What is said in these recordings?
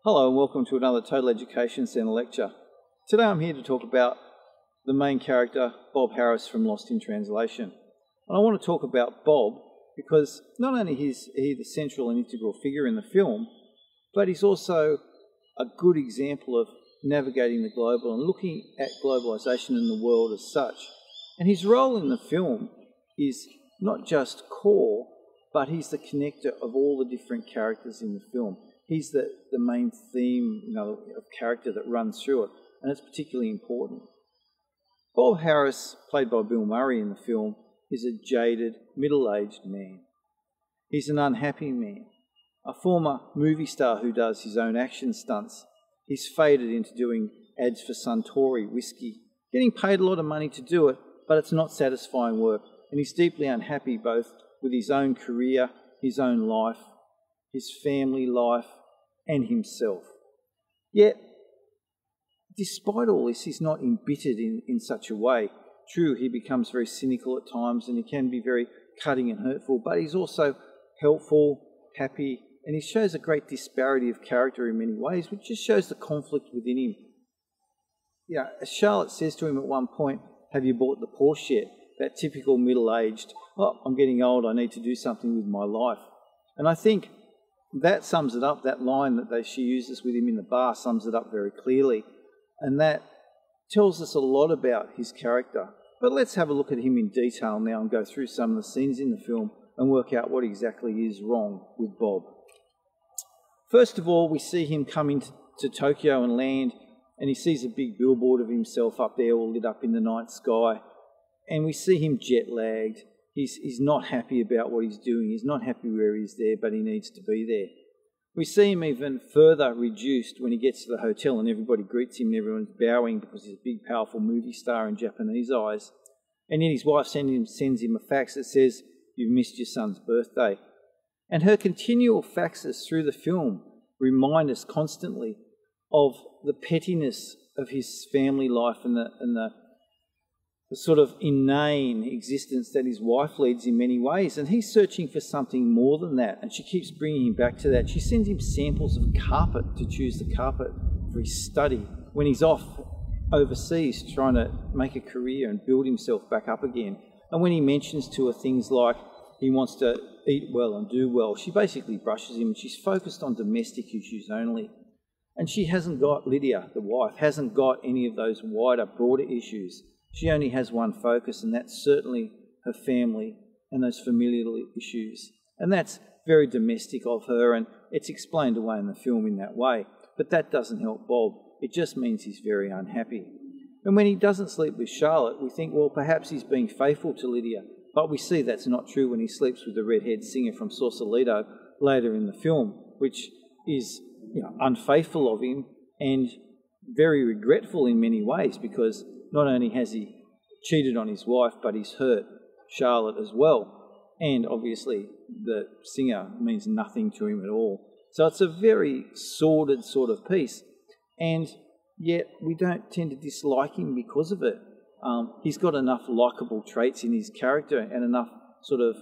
Hello and welcome to another Total Education Centre lecture. Today I'm here to talk about the main character, Bob Harris from Lost in Translation. And I want to talk about Bob because not only is he the central and integral figure in the film, but he's also a good example of navigating the global and looking at globalisation in the world as such. And his role in the film is not just core, but he's the connector of all the different characters in the film. He's the main theme, of character that runs through it, and it's particularly important. Bob Harris, played by Bill Murray in the film, is a jaded, middle-aged man. He's an unhappy man, a former movie star who does his own action stunts. He's faded into doing ads for Suntory whiskey, getting paid a lot of money to do it, but it's not satisfying work, and he's deeply unhappy both with his own career, his own life, his family life, and himself. Yet, despite all this, he's not embittered in such a way. True, he becomes very cynical at times and he can be very cutting and hurtful, but he's also helpful, happy, and he shows a great disparity of character in many ways, which just shows the conflict within him. As Charlotte says to him at one point, "Have you bought the Porsche yet?" That typical middle-aged, "Oh, I'm getting old, I need to do something with my life." And I think that sums it up. That line that she uses with him in the bar sums it up very clearly. And that tells us a lot about his character. But let's have a look at him in detail now and go through some of the scenes in the film and work out what exactly is wrong with Bob. First of all, we see him come into Tokyo and land, and he sees a big billboard of himself up there all lit up in the night sky. And we see him jet-lagged. He's not happy about what he's doing. He's not happy where he's there, but he needs to be there. We see him even further reduced when he gets to the hotel and everybody greets him and everyone's bowing because he's a big, powerful movie star in Japanese eyes. And then his wife sends him a fax that says, "You've missed your son's birthday." And her continual faxes through the film remind us constantly of the pettiness of his family life and the sort of inane existence that his wife leads in many ways. And he's searching for something more than that, and she keeps bringing him back to that. She sends him samples of carpet to choose the carpet for his study when he's off overseas trying to make a career and build himself back up again. And when he mentions to her things like he wants to eat well and do well, she basically brushes him and she's focused on domestic issues only. And she hasn't got, Lydia, the wife, hasn't got any of those wider, broader issues. She only has one focus, and that's certainly her family and those familial issues. And that's very domestic of her, and it's explained away in the film in that way. But that doesn't help Bob. It just means he's very unhappy. And when he doesn't sleep with Charlotte, we think, well, perhaps he's being faithful to Lydia. But we see that's not true when he sleeps with the redhead singer from Sausalito later in the film, which is unfaithful of him and very regretful in many ways, because not only has he cheated on his wife, but he's hurt Charlotte as well. And obviously the singer means nothing to him at all. So it's a very sordid sort of piece. And yet we don't tend to dislike him because of it. He's got enough likeable traits in his character and enough sort of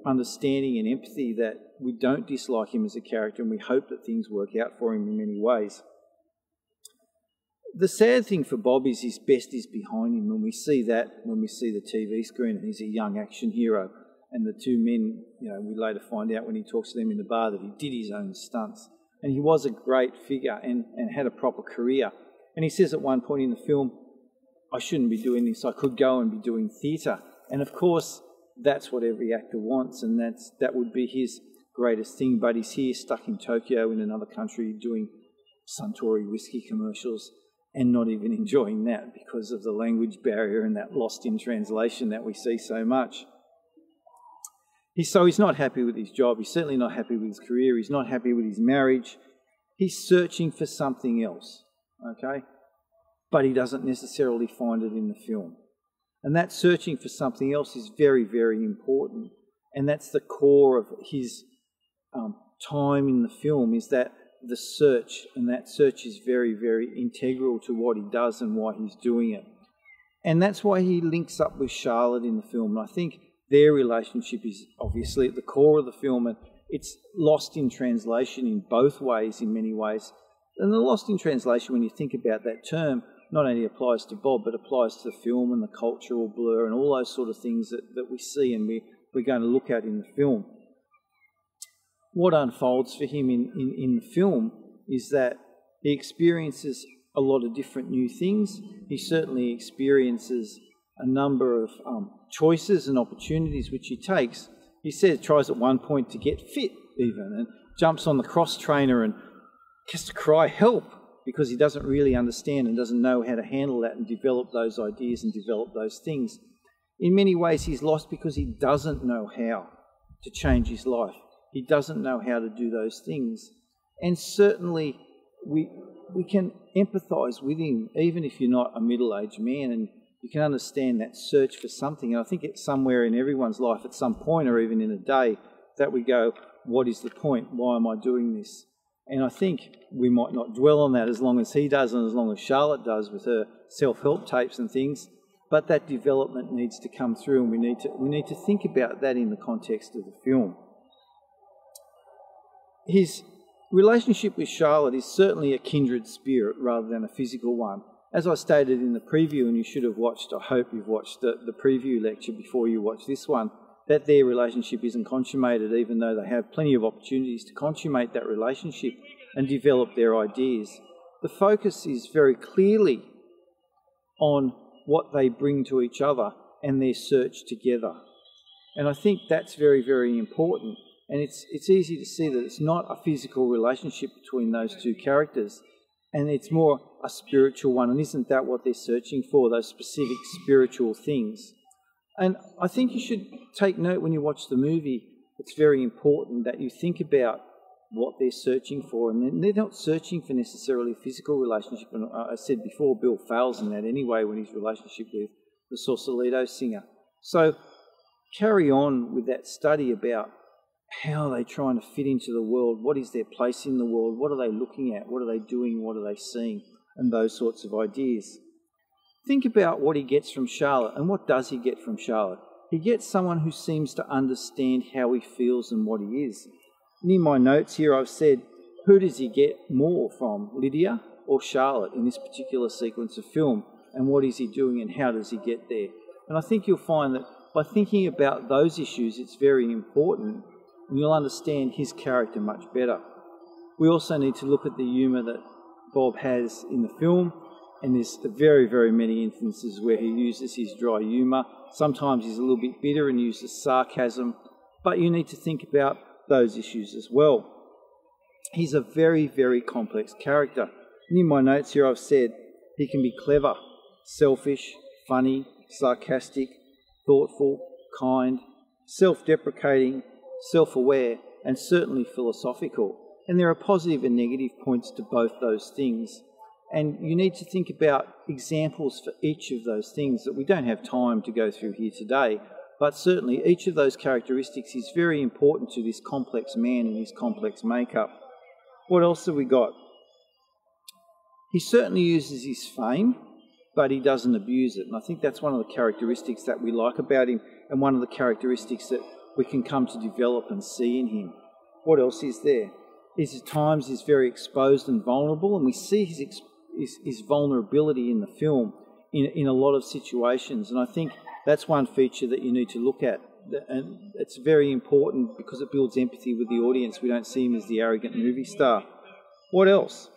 understanding and empathy that we don't dislike him as a character, and we hope that things work out for him in many ways. The sad thing for Bob is his best is behind him, and we see that when we see the TV screen, and he's a young action hero. And the two men, we later find out when he talks to them in the bar that he did his own stunts. And he was a great figure and had a proper career. And he says at one point in the film, "I shouldn't be doing this, I could go and be doing theatre." And of course, that's what every actor wants, and that would be his greatest thing. But he's here stuck in Tokyo in another country doing Suntory whiskey commercials, and not even enjoying that because of the language barrier and that lost in translation that we see so much. So he's not happy with his job. He's certainly not happy with his career. He's not happy with his marriage. He's searching for something else, okay? But he doesn't necessarily find it in the film. And that searching for something else is very, very important. And that's the core of his time in the film, is that the search, and that search is very, very integral to what he does and why he's doing it. And that's why he links up with Charlotte in the film. And I think their relationship is obviously at the core of the film, and it's lost in translation in both ways, in many ways. And the Lost in Translation, when you think about that term, not only applies to Bob, but applies to the film and the cultural blur and all those sort of things that we see and we're going to look at in the film. What unfolds for him in the film is that he experiences a lot of different new things. He certainly experiences a number of choices and opportunities which he takes. He says, tries at one point to get fit even, and jumps on the cross trainer and has to cry help because he doesn't really understand and doesn't know how to handle that and develop those ideas and develop those things. In many ways, he's lost because he doesn't know how to change his life. He doesn't know how to do those things. And certainly we can empathise with him, even if you're not a middle-aged man, and you can understand that search for something. And I think it's somewhere in everyone's life at some point, or even in a day, that we go, what is the point? Why am I doing this? And I think we might not dwell on that as long as he does and as long as Charlotte does with her self-help tapes and things, but that development needs to come through, and we need to think about that in the context of the film. His relationship with Charlotte is certainly a kindred spirit rather than a physical one. As I stated in the preview, and you should have watched, I hope you've watched the preview lecture before you watch this one, that their relationship isn't consummated, even though they have plenty of opportunities to consummate that relationship and develop their ideas. The focus is very clearly on what they bring to each other and their search together. And I think that's very, very important. And it's easy to see that it's not a physical relationship between those two characters, and it's more a spiritual one. And isn't that what they're searching for, those specific spiritual things? And I think you should take note when you watch the movie. It's very important that you think about what they're searching for. And they're not searching for necessarily a physical relationship. And I said before, Bill fails in that anyway when his relationship with the Sausalito singer. So carry on with that study about how are they trying to fit into the world? What is their place in the world? What are they looking at? What are they doing? What are they seeing? And those sorts of ideas. Think about what he gets from Charlotte. And what does he get from Charlotte? He gets someone who seems to understand how he feels and what he is. And in my notes here I've said, who does he get more from, Lydia or Charlotte in this particular sequence of film? And what is he doing and how does he get there? And I think you'll find that by thinking about those issues, it's very important, and you'll understand his character much better. We also need to look at the humour that Bob has in the film, and there's very, very many instances where he uses his dry humour. Sometimes he's a little bit bitter and uses sarcasm, but you need to think about those issues as well. He's a very, very complex character. And in my notes here I've said he can be clever, selfish, funny, sarcastic, thoughtful, kind, self-deprecating, self-aware, and certainly philosophical. And there are positive and negative points to both those things. And you need to think about examples for each of those things that we don't have time to go through here today. But certainly each of those characteristics is very important to this complex man and his complex makeup. What else have we got? He certainly uses his fame, but he doesn't abuse it. And I think that's one of the characteristics that we like about him, and one of the characteristics that we can come to develop and see in him. What else is there? At times he's very exposed and vulnerable, and we see his vulnerability in the film in a lot of situations. And I think that's one feature that you need to look at. And it's very important because it builds empathy with the audience. We don't see him as the arrogant movie star. What else?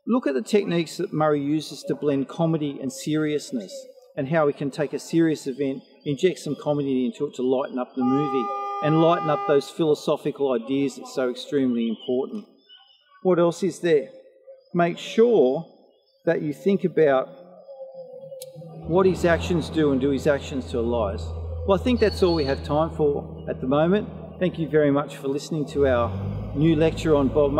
Look at the techniques that Murray uses to blend comedy and seriousness, and how he can take a serious event, inject some comedy into it to lighten up the movie and lighten up those philosophical ideas that's so extremely important. What else is there? Make sure that you think about what his actions do and do his actions tell lies. Well, I think that's all we have time for at the moment. Thank you very much for listening to our new lecture on Bob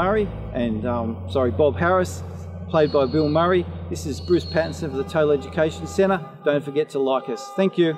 Harris, played by Bill Murray. This is Bruce Pattinson of the Total Education Centre. Don't forget to like us. Thank you.